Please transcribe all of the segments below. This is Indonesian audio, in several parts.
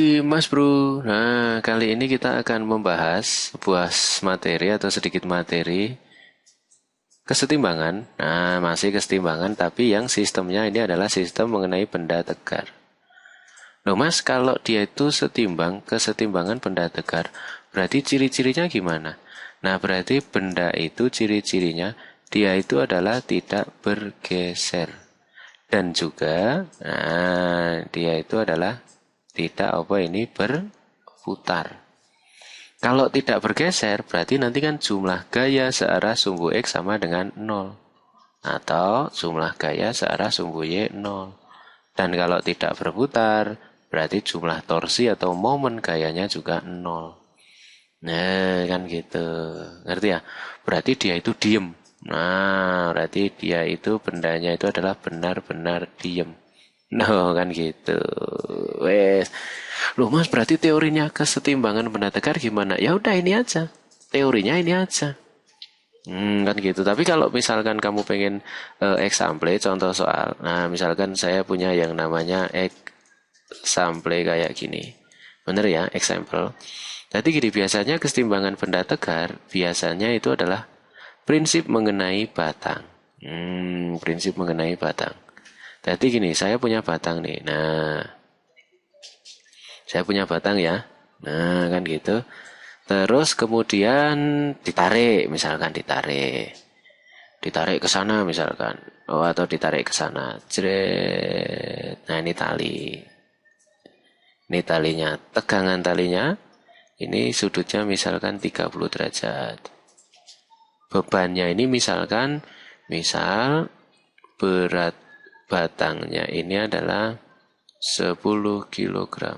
pagi, Mas Bro. Nah, kali ini kita akan membahas sebuah materi atau sedikit materi kesetimbangan. Nah, masih kesetimbangan, tapi yang sistemnya ini adalah sistem mengenai benda tegar. Loh, Mas, kalau dia itu setimbang, kesetimbangan benda tegar, berarti ciri-cirinya gimana? Nah, berarti benda itu ciri-cirinya, dia itu adalah tidak bergeser. Dan juga, dia itu adalah tidak apa ini berputar. Kalau tidak bergeser, berarti nanti kan jumlah gaya searah sumbu X sama dengan 0. Atau jumlah gaya searah sumbu Y 0. Dan kalau tidak berputar, berarti jumlah torsi atau momen gayanya juga 0. Nah, kan gitu. Ngerti ya? Berarti dia itu diem. Nah, berarti dia itu bendanya itu adalah benar-benar diem. No, kan gitu. Wes. Loh Mas, berarti teorinya kesetimbangan benda tegar gimana? Ya udah ini aja. Teorinya ini aja. Kan gitu. Tapi kalau misalkan kamu pengen example, contoh soal. Nah, misalkan saya punya yang namanya example kayak gini. Bener ya, example. Jadi gini, biasanya kesetimbangan benda tegar, biasanya itu adalah prinsip mengenai batang. Prinsip mengenai batang. Jadi gini, saya punya batang nih. Nah, saya punya batang ya. Nah, kan gitu. Terus kemudian ditarik, misalkan ditarik. Ditarik ke sana misalkan. Oh, atau ditarik ke sana. Jret. Nah, ini tali. Ini talinya. Tegangan talinya. Ini sudutnya misalkan 30 derajat. Bebannya ini misalkan, misal berat batangnya ini adalah 10 kilogram.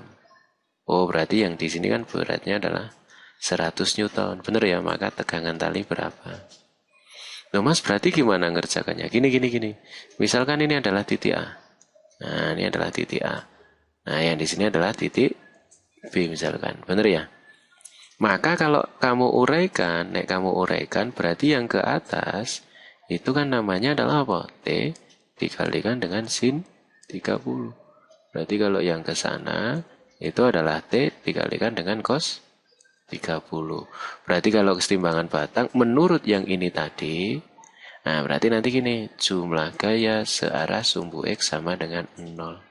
Oh, berarti yang di sini kan beratnya adalah 100 Newton. Bener ya, maka tegangan tali berapa? Loh Mas, berarti gimana ngerjakannya? Gini. Misalkan ini adalah titik A. Nah, ini adalah titik A. Nah, yang di sini adalah titik B misalkan. Bener ya? Maka kalau nek kamu uraikan, berarti yang ke atas, itu kan namanya adalah apa? T dikalikan dengan sin 30. Berarti kalau yang ke sana, itu adalah T dikalikan dengan cos 30. Berarti kalau kesetimbangan batang, menurut yang ini tadi, nah berarti nanti gini, jumlah gaya searah sumbu X sama dengan 0.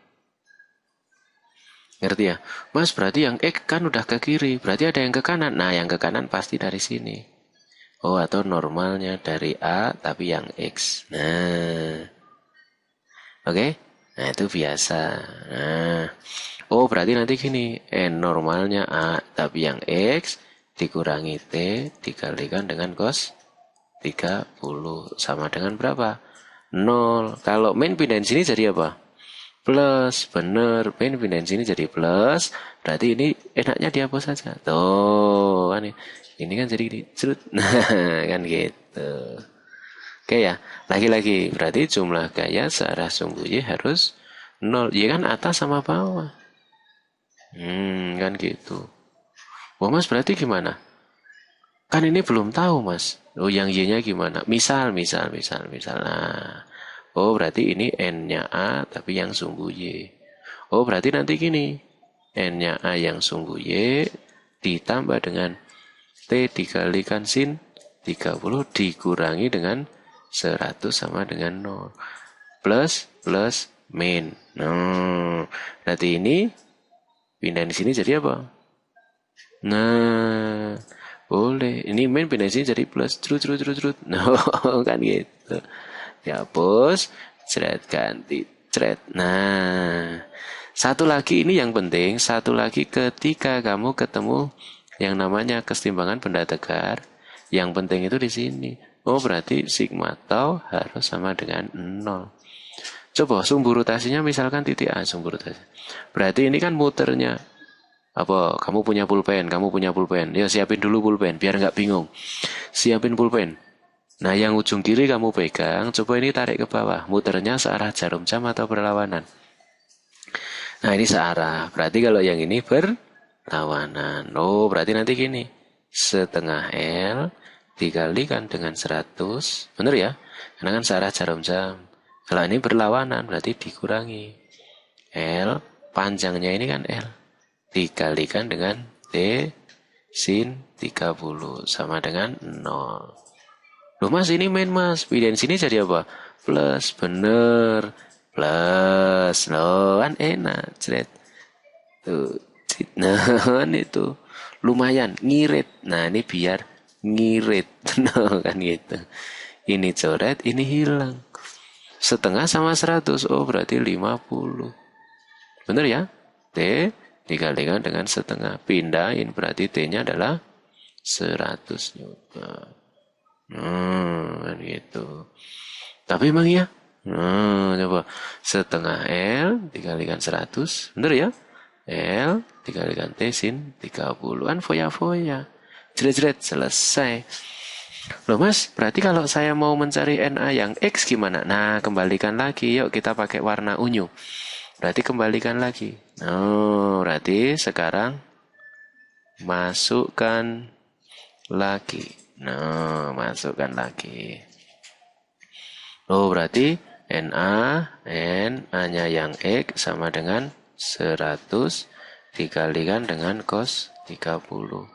Ngerti ya? Mas, berarti yang X kan udah ke kiri, berarti ada yang ke kanan. Nah, yang ke kanan pasti dari sini. Oh, atau normalnya dari A, tapi yang X. Nah, oke? Nah, itu biasa. Nah, oh, berarti nanti gini, N normalnya A, tapi yang X dikurangi T dikalikan dengan cos 30. Sama dengan berapa? 0. Kalau main pindahin sini jadi apa? Plus, bener, pindahin sini jadi plus, berarti ini enaknya dihapus saja. Tuh, kan ini kan jadi gini, cerut. Nah, kan gitu. Oke ya, lagi-lagi, berarti jumlah gaya searah sumbu Y harus 0. Y kan atas sama bawah. Kan gitu. Wah mas, berarti gimana? Kan ini belum tahu mas. Oh, yang Y-nya gimana? Misal. Nah, oh, berarti ini N-nya A, tapi yang sumbu Y. Oh, berarti nanti gini. N-nya A yang sumbu Y ditambah dengan T dikalikan sin 30 dikurangi dengan 100 sama dengan 0. Plus, min. Nah, berarti ini pindah di sini jadi apa? Nah, boleh. Ini min pindah di sini jadi plus. Trut. No, kan gitu. Dihapus, ganti, Nah, satu lagi ini yang penting, satu lagi ketika kamu ketemu yang namanya kesetimbangan benda tegar, yang penting itu di sini. Oh, berarti sigma tau harus sama dengan 0. Coba sumbu rotasinya misalkan titik A sumbu rotasi. Berarti ini kan muternya. Apa? Kamu punya pulpen. Ya siapin dulu pulpen biar nggak bingung. Siapin pulpen. Nah, yang ujung kiri kamu pegang, coba ini tarik ke bawah. Muternya searah jarum jam atau berlawanan? Nah, ini searah. Berarti kalau yang ini berlawanan. Oh, berarti nanti gini. Setengah L dikalikan dengan 100. Bener ya? Karena kan searah jarum jam. Kalau ini berlawanan, berarti dikurangi. L, panjangnya ini kan L. dikalikan dengan T sin 30 sama dengan 0. Loh mas, ini main mas. Pindahin sini jadi apa? Plus, bener. Plus, loh kan enak. Cret. Tuh. Nah, itu. Lumayan, ngirit. Nah, ini biar ngirit. Nah, kan gitu. Ini coret, ini hilang. Setengah sama 100. Oh, berarti 50. Bener ya? T dikalikan dengan setengah. Pindahin, berarti T-nya adalah 100 Newton. Kan gitu. Tapi emang ya? Coba. Setengah L dikalikan 100. Bener ya? L dikalikan T sin 30. Kan foya-foya. Jret-jret, selesai. Loh mas, berarti kalau saya mau mencari NA yang X gimana? Nah, kembalikan lagi. Yuk kita pakai warna unyu. Berarti kembalikan lagi. Berarti sekarang masukkan lagi. Masukkan lagi. Berarti NA-nya yang X sama dengan 100 dikalikan dengan cos 30.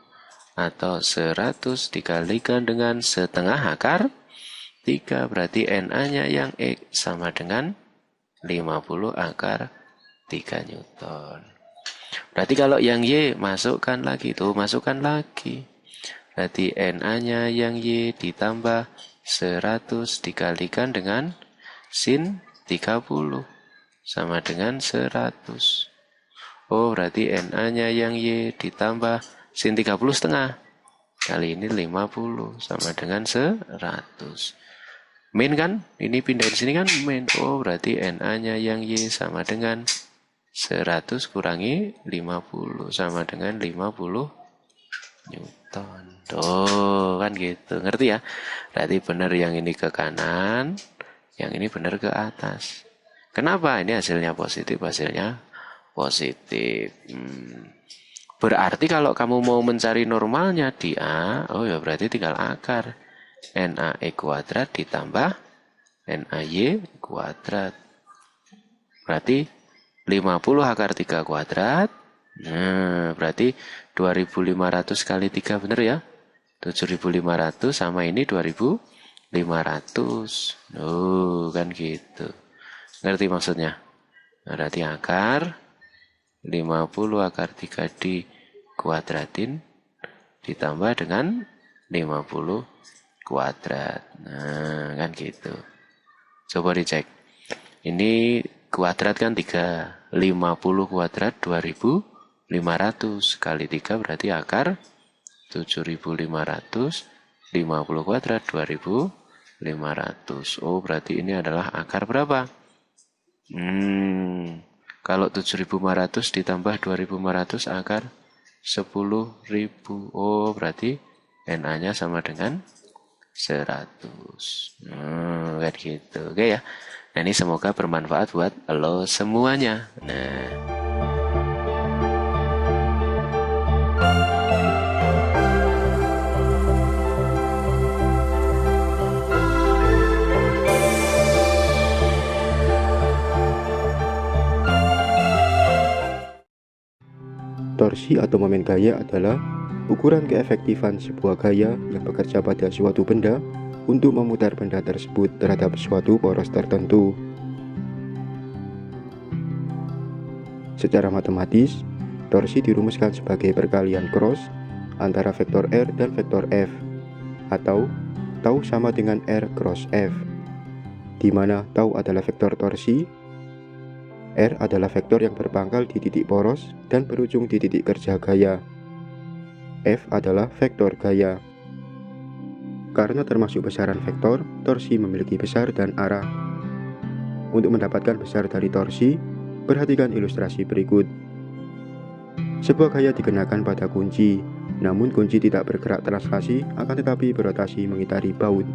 Atau 100 dikalikan dengan setengah akar 3. Berarti NA-nya yang X sama dengan 50 akar 3 Newton. Berarti kalau yang Y masukkan lagi. Masukkan lagi. Berarti NA-nya yang Y ditambah 100 dikalikan dengan sin 30 sama dengan 100. Berarti NA-nya yang Y ditambah sin 30 setengah. Kali ini 50 sama dengan 100. Min kan? Ini pindahin sini kan min. Berarti NA-nya yang Y sama dengan 100 kurangi 50 sama dengan 50 Newton. Kan gitu. Ngerti ya? Berarti benar yang ini ke kanan, yang ini benar ke atas. Kenapa? Ini hasilnya positif, hasilnya positif. Berarti kalau kamu mau mencari normalnya di A, ya berarti tinggal akar. NAE kuadrat ditambah NAY kuadrat. Berarti 50 akar 3 kuadrat. Nah, berarti 2500 kali 3 bener ya? 7500 sama ini 2500. Kan gitu. Ngerti maksudnya? Berarti akar 50 akar 3 dikuadratin ditambah dengan 50 kuadrat. Nah, kan gitu. Coba dicek. Ini kuadrat kan 3. 50 kuadrat 2500 kali 3 berarti akar 7500. 50 kuadrat 2500. Berarti ini adalah akar berapa? Kalau 7500 ditambah 2500 akar 10.000. Berarti NA-nya sama dengan 100. Kan gitu. Oke ya. Nah, ini semoga bermanfaat buat lo semuanya. Torsi atau momen gaya adalah ukuran keefektifan sebuah gaya yang bekerja pada suatu benda untuk memutar benda tersebut terhadap suatu poros tertentu. Secara matematis, torsi dirumuskan sebagai perkalian cross antara vektor R dan vektor F, atau tau sama dengan R cross F, di mana tau adalah vektor torsi, R adalah vektor yang berpangkal di titik poros dan berujung di titik kerja gaya. F adalah vektor gaya. Karena termasuk besaran vektor, torsi memiliki besar dan arah. Untuk mendapatkan besar dari torsi, perhatikan ilustrasi berikut. Sebuah gaya dikenakan pada kunci, namun kunci tidak bergerak translasi, akan tetapi berotasi mengitari baut.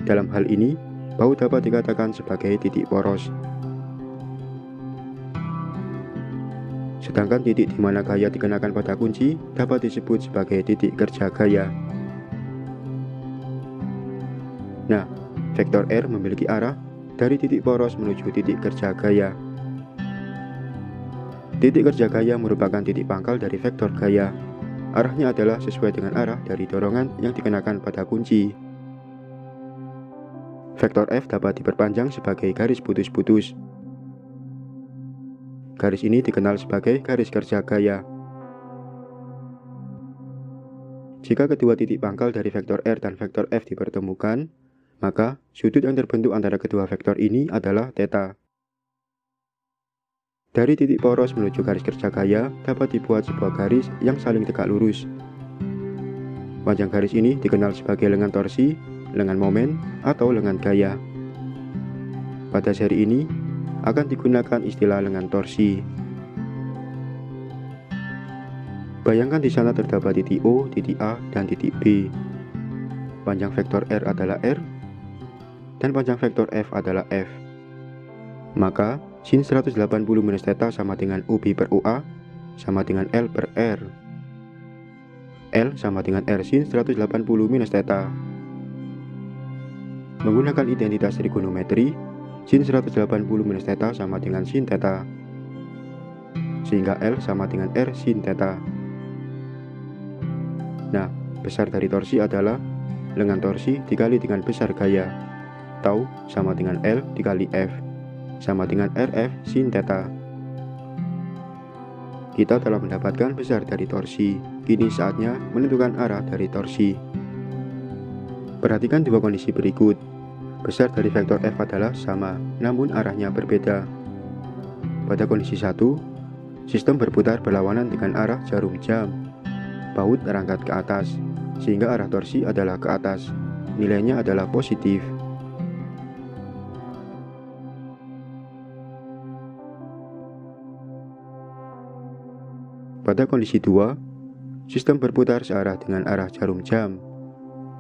Dalam hal ini, baut dapat dikatakan sebagai titik poros. Sedangkan titik di mana gaya dikenakan pada kunci dapat disebut sebagai titik kerja gaya. Nah, vektor R memiliki arah dari titik poros menuju titik kerja gaya. Titik kerja gaya merupakan titik pangkal dari vektor gaya. Arahnya adalah sesuai dengan arah dari dorongan yang dikenakan pada kunci. Vektor F dapat diperpanjang sebagai garis putus-putus. Garis ini dikenal sebagai garis kerja gaya. Jika kedua titik pangkal dari vektor R dan vektor F dipertemukan, maka sudut yang terbentuk antara kedua vektor ini adalah θ. Dari titik poros menuju garis kerja gaya dapat dibuat sebuah garis yang saling tegak lurus. Panjang garis ini dikenal sebagai lengan torsi, lengan momen, atau lengan gaya. Pada seri ini akan digunakan istilah lengan torsi. Bayangkan di sana terdapat titik O, titik A, dan titik B. Panjang vektor R adalah R, dan panjang vektor F adalah F. Maka, sin 180 minus θ sama dengan OB per OA sama dengan L per R. L sama dengan R sin 180 minus θ. Menggunakan identitas trigonometri, sin 180 minus θ sama dengan sin θ. Sehingga L sama dengan R sin θ. Nah, besar dari torsi adalah lengan torsi dikali dengan besar gaya. Tau sama dengan L dikali F, sama dengan RF sin θ. Kita telah mendapatkan besar dari torsi. Kini saatnya menentukan arah dari torsi. Perhatikan dua kondisi berikut. Besar dari vektor F adalah sama, namun arahnya berbeda. Pada kondisi 1, sistem berputar berlawanan dengan arah jarum jam. Baut terangkat ke atas, sehingga arah torsi adalah ke atas. Nilainya adalah positif. Pada kondisi 2, sistem berputar searah dengan arah jarum jam.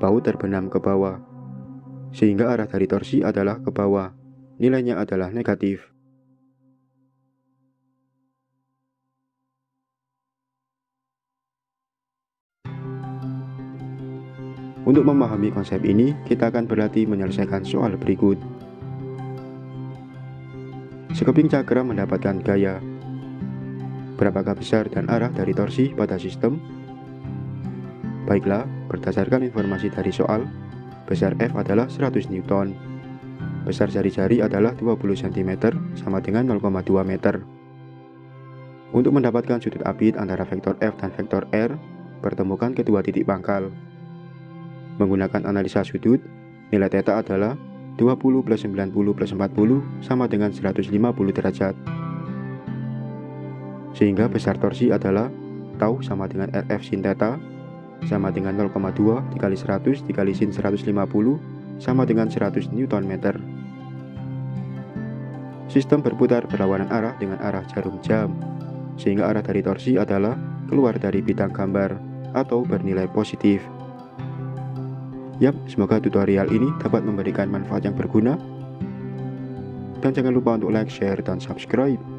Baut terbenam ke bawah, sehingga arah dari torsi adalah ke bawah. Nilainya adalah negatif. Untuk memahami konsep ini, kita akan berlatih menyelesaikan soal berikut. Sekeping cakra mendapatkan gaya. Berapakah besar dan arah dari torsi pada sistem? Baiklah, berdasarkan informasi dari soal, besar F adalah 100 Newton. Besar jari-jari adalah 20 cm sama dengan 0,2 meter. Untuk mendapatkan sudut apit antara vektor F dan vektor R, pertemukan kedua titik pangkal. Menggunakan analisa sudut, nilai θ adalah 20 plus 90 plus 40 sama dengan 150 derajat. Sehingga besar torsi adalah tau sama dengan RF sin θ sama dengan 0,2 dikali 100 dikali sin 150 sama dengan 100 Newton meter. Sistem berputar berlawanan arah dengan arah jarum jam, sehingga arah dari torsi adalah keluar dari bidang gambar atau bernilai positif. Yap, semoga tutorial ini dapat memberikan manfaat yang berguna. Dan jangan lupa untuk like, share, dan subscribe.